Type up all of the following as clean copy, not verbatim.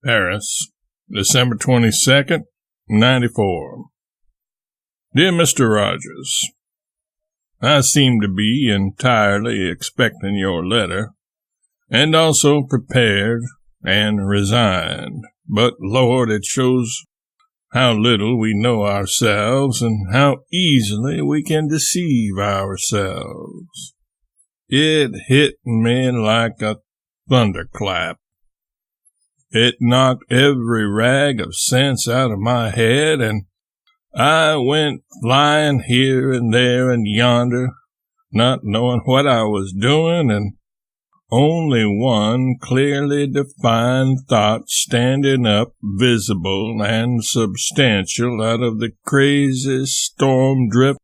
Paris, December 22nd, 94. Dear Mr. Rogers, I seem to be entirely expecting your letter, and also prepared and resigned. But, Lord, it shows how little we know ourselves and how easily we can deceive ourselves. It hit me like a thunderclap. It knocked every rag of sense out of my head, and I went flying here and there and yonder, not knowing what I was doing, and only one clearly defined thought standing up, visible and substantial out of the crazy storm drift,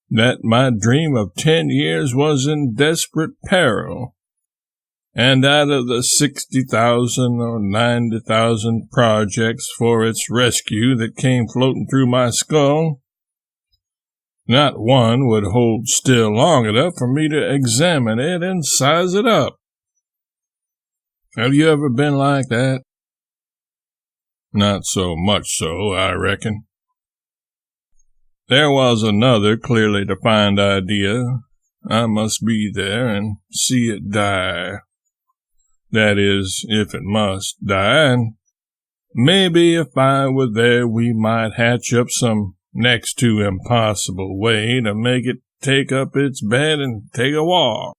that my dream of 10 years was in desperate peril. And out of the 60,000 or 90,000 projects for its rescue that came floating through my skull, not one would hold still long enough for me to examine it and size it up. Have you ever been like that? Not so much so, I reckon. There was another clearly defined idea. I must be there and see it die. That is, if it must die, and maybe if I were there we might hatch up some next to impossible way to make it take up its bed and take a walk.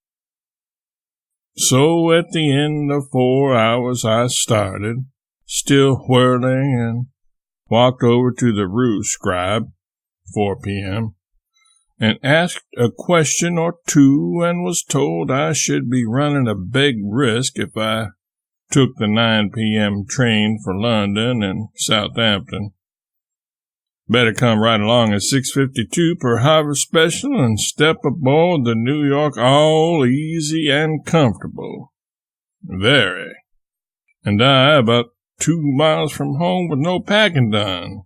So at the end of 4 hours I started, still whirling, and walked over to the Rue Scribe, 4 p.m., and asked a question or two, and was told I should be running a big risk if I took the 9 p.m. train for London and Southampton. Better come right along at 6:52 per Harvard Special and step aboard the New York all easy and comfortable. Very. And I about 2 miles from home with no packing done.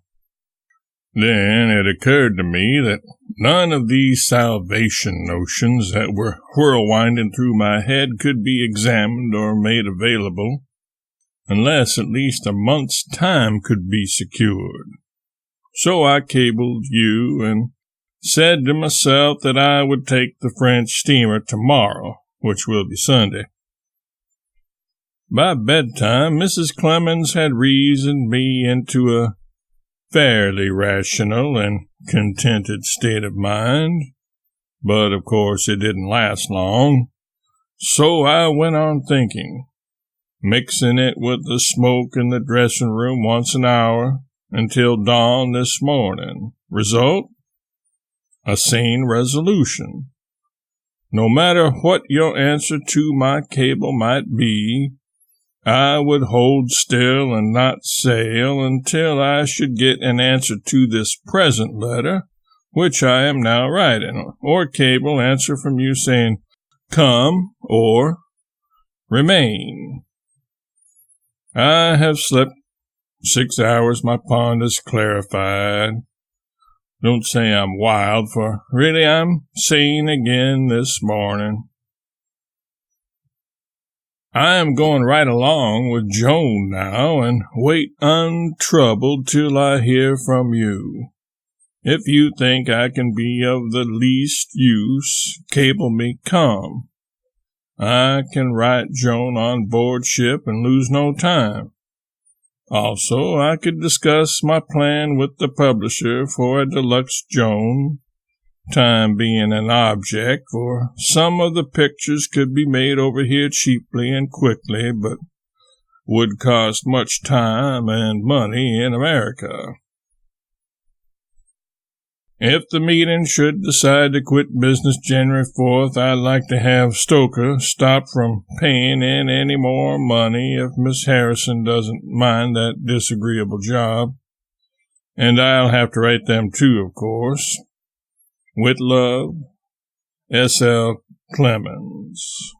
Then it occurred to me that none of these salvation notions that were whirlwinding through my head could be examined or made available unless at least a month's time could be secured. So I cabled you and said to myself that I would take the French steamer tomorrow, which will be Sunday. By bedtime, Mrs. Clemens had reasoned me into a fairly rational and contented state of mind, but of course it didn't last long. So I went on thinking, mixing it with the smoke in the dressing room once an hour, until dawn this morning. Result? A sane resolution. No matter what your answer to my cable might be, I would hold still and not sail until I should get an answer to this present letter, which I am now writing, or cable answer from you saying, come, or remain. I have slept 6 hours, my pond is clarified. Don't say I'm wild, for really I'm sane again this morning. I am going right along with Joan now, and wait untroubled till I hear from you. If you think I can be of the least use, cable me come. I can write Joan on board ship and lose no time. Also, I could discuss my plan with the publisher for a deluxe Joan, time being an object, for some of the pictures could be made over here cheaply and quickly, but would cost much time and money in America. If the meeting should decide to quit business January 4th, I'd like to have Stoker stop from paying in any more money if Miss Harrison doesn't mind that disagreeable job. And I'll have to write them too, of course. With love, S.L. Clemens.